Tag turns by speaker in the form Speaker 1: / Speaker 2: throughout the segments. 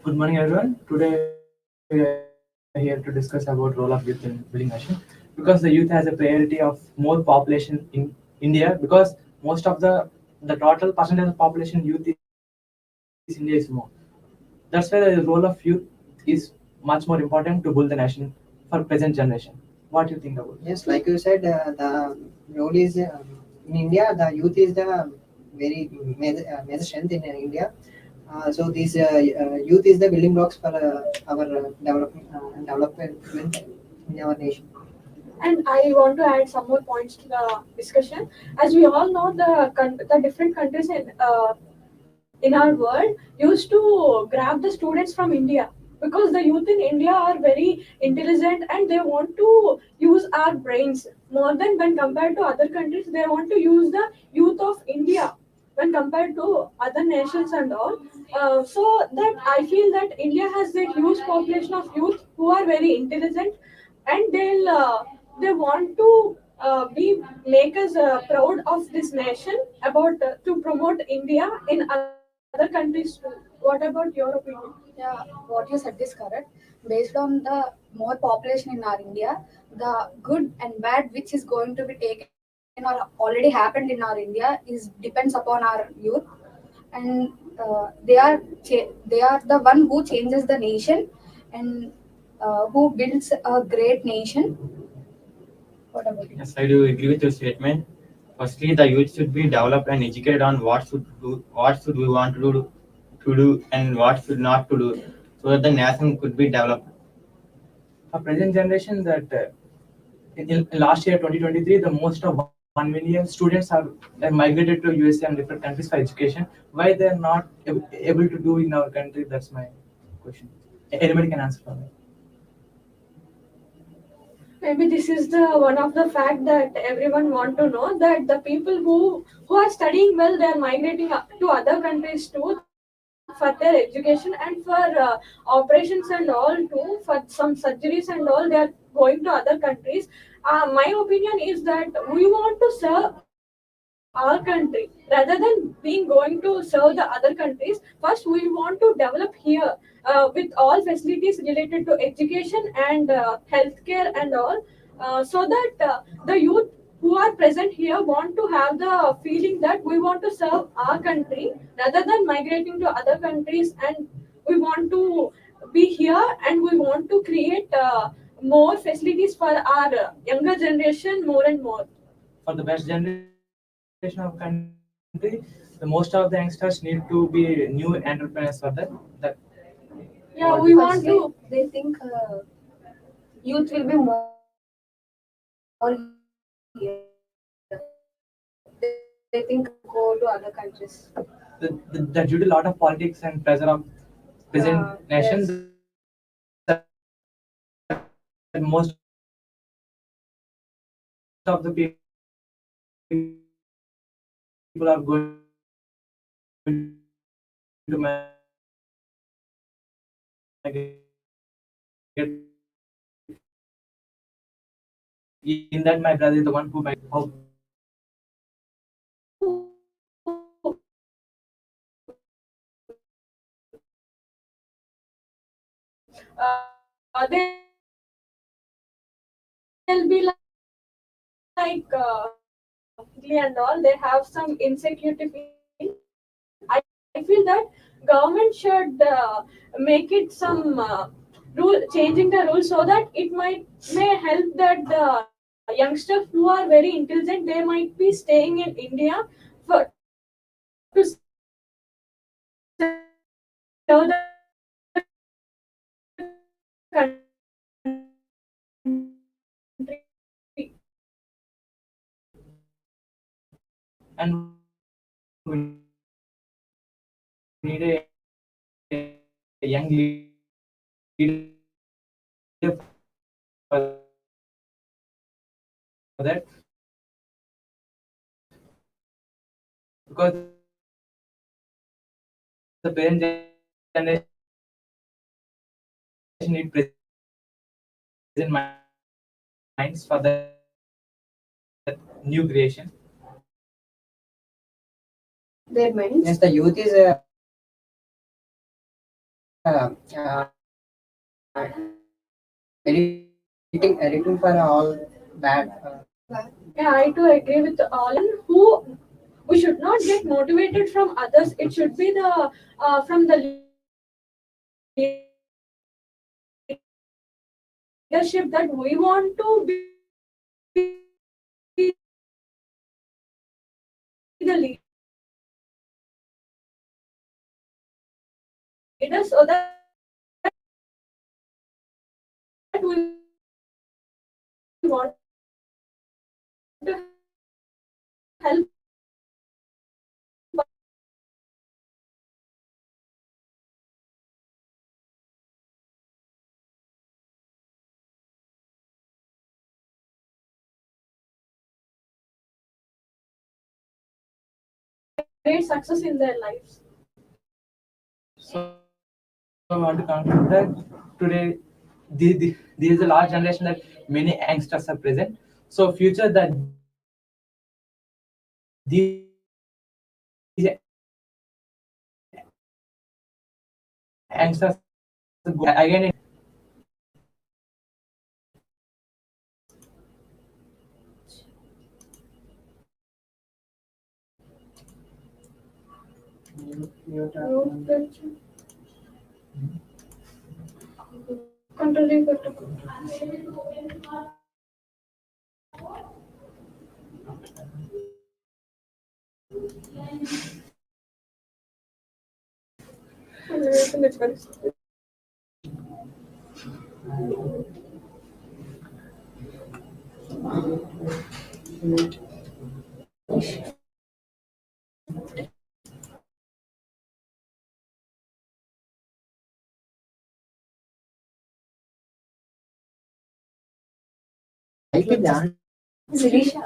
Speaker 1: Good morning, everyone. Today we are here to discuss about role of youth in building nation, because the youth has a priority of more population in India, because most of the total percentage of population youth is India is more. That's why the role of youth is much more important to build the nation for present generation. What do you think about it?
Speaker 2: Yes, like you said, the role is in India. The youth is the very major strength in India. So this youth is the building blocks for our development in our nation.
Speaker 3: And I want to add some more points to the discussion. As we all know, the different countries in our world used to grab the students from India, because the youth in India are very intelligent and they want to use our brains more than when compared to other countries. They want to use the youth of India when compared to other nations and all. So that I feel that India has a huge population of youth who are very intelligent, and they want to be make us proud of this nation about to promote India in other countries too. What about your opinion?
Speaker 4: Yeah, what you said is correct. Based on the more population in our India, the good and bad which is going to be taken or already happened in our India is depends upon our youth, and they are the one who changes the nation, and who builds a great nation. What about you?
Speaker 5: Yes, I do agree with your statement. Firstly, the youth should be developed and educated on what should we want to do, and what should not to do, so that the nation could be developed.
Speaker 1: For present generation, that in last year 2023, the most of 1 million students are migrated to USA and different countries for education. Why they are not able to do in our country? That's my question. Anybody can answer for me.
Speaker 3: Maybe this is the one of the fact that everyone want to know, that the people who are studying well, they are migrating to other countries too for their education and for operations and all too, for some surgeries and all, they are going to other countries. My opinion is that we want to serve our country rather than being going to serve the other countries. First, we want to develop here with all facilities related to education and healthcare and all, so that the youth who are present here want to have the feeling that we want to serve our country rather than migrating to other countries, and we want to be here and we want to create more facilities for our younger generation more and more.
Speaker 1: For the best generation of country, the most of the youngsters need to be new entrepreneurs for that.
Speaker 3: Yeah,
Speaker 1: What?
Speaker 3: we
Speaker 4: First,
Speaker 3: want to.
Speaker 4: they think youth will be more here. They think go to other countries.
Speaker 1: That due to a lot of politics and pressure of present nation,
Speaker 4: Yes.
Speaker 1: that most of the people are going in that my brother is the one who might
Speaker 3: They'll be like and all, they have some insecurity feeling. I feel that government should make it some rule, changing the rules so that it may help that the youngsters who are very intelligent, they might be staying in India for to serve the country rather than migrating to other countries.
Speaker 1: and we need a
Speaker 4: Their minds.
Speaker 2: Yes, the youth is editing for all bad.
Speaker 3: Yeah, I too agree with all. And who we should not get motivated from others. It should be the from the leadership that we want to be the leaders of the country. So that great success in their lives.
Speaker 1: So I want to conclude that today there is a large generation that many youngsters are present. So future that these youngsters are going to again.
Speaker 3: Controlling.
Speaker 4: Sirisha.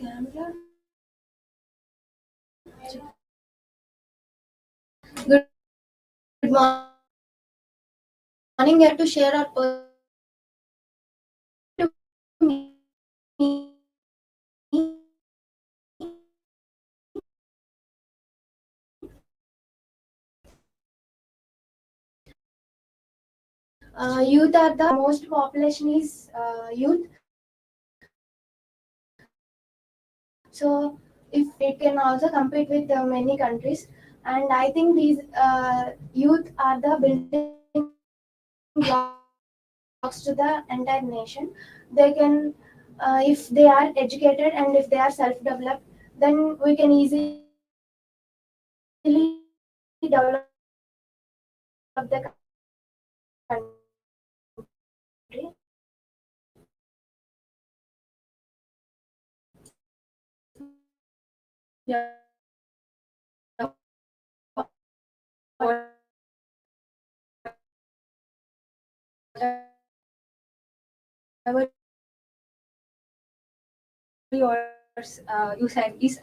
Speaker 6: Good morning. We are to share our youth are the most population is youth. So if it can also compete with many countries, and I think these youth are the building blocks to the entire nation. They can, if they are educated and if they are self-developed, then we can easily develop the country.
Speaker 4: You said is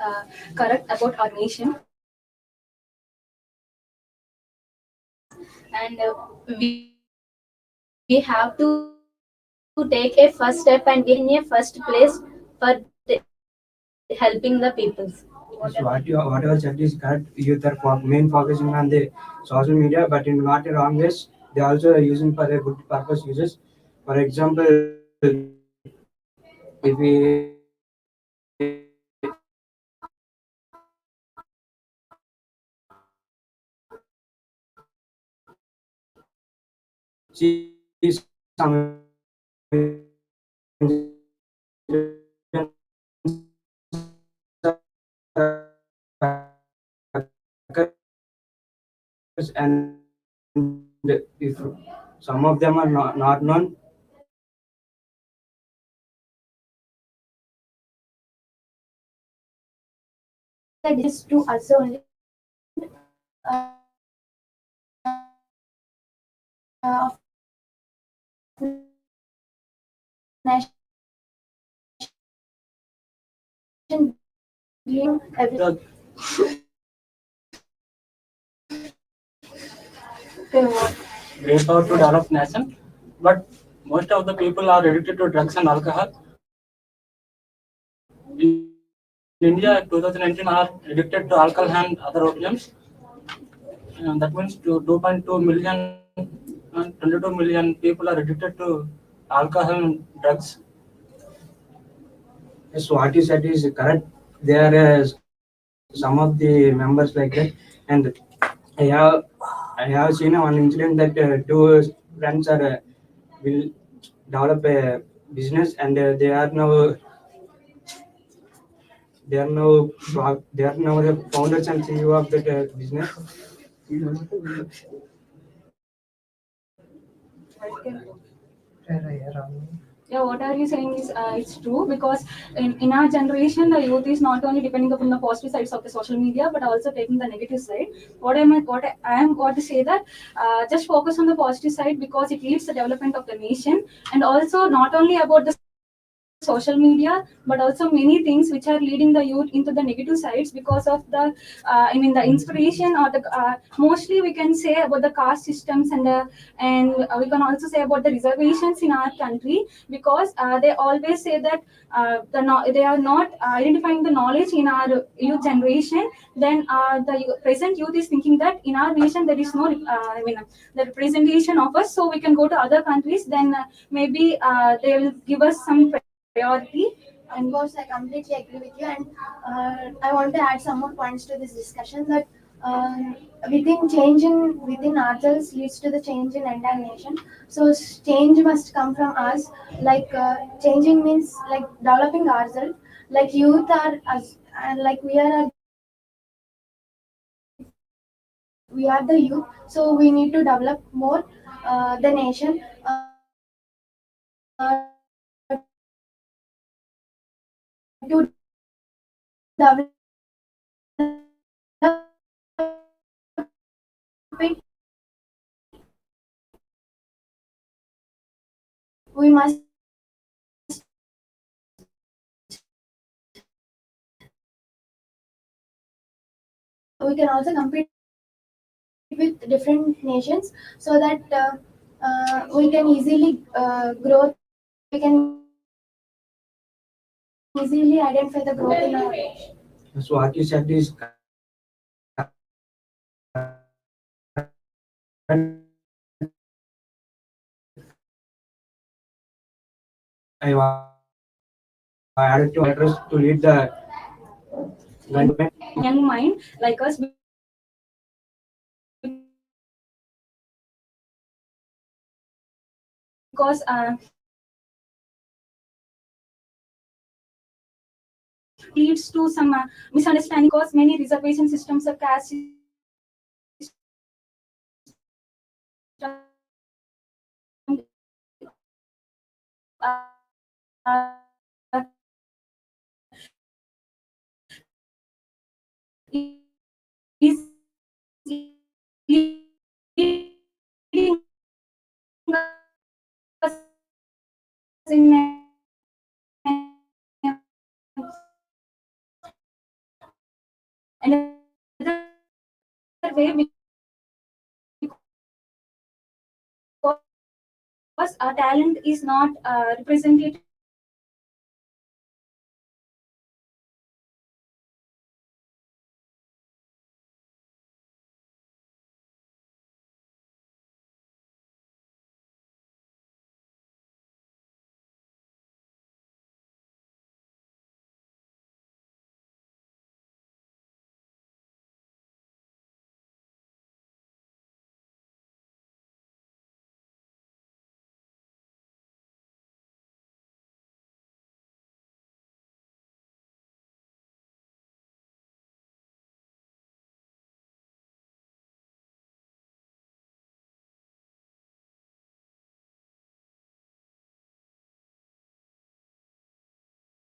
Speaker 4: correct about our nation, and we have to take a first step and get in a first place for helping the people.
Speaker 1: Yes, whatever said is correct. Youth are main focusing on the social media, but in not a wrong ways. They also are using for a good purpose uses. For example, if we see some and if some of them are not known,
Speaker 6: The disease to also only of nation every
Speaker 1: great power to develop nation, but most of the people are addicted to drugs and alcohol. In India, 2019 are addicted to alcohol and other opiums. And that means to 2.2 million and 22 million people are addicted to alcohol and drugs. Yes, what you said is correct. There are some of the members like that, and I have I have seen one incident that two friends are will develop a business, and they are now the founders and CEO of that business.
Speaker 4: Yeah, what are you saying is it's true, because in our generation the youth is not only depending upon the positive sides of the social media but also taking the negative side. I am going to say that just focus on the positive side, because it leads the development of the nation, and also not only about the social media but also many things which are leading the youth into the negative sides because of the the inspiration or the mostly we can say about the caste systems, and we can also say about the reservations in our country, because they always say that they are not identifying the knowledge in our youth generation. Then present youth is thinking that in our nation there is no the representation of us, so we can go to other countries, then maybe they will give us some priority.
Speaker 6: Of course, I completely agree with you, and I want to add some more points to this discussion. That within ourselves leads to the change in entire nation. So change must come from us. Like changing means like developing ourselves. Like youth are us, and like we are the youth. So we need to develop more the nation. To develop it, we must we can also compete with different nations so that we can easily grow. We can easily identify the growth in our nation.
Speaker 1: So what you said is correct. I added to address to lead the
Speaker 3: young mind like us, because leads to some misunderstanding, because many reservation systems are caste is leading us in another way, because our talent is not represented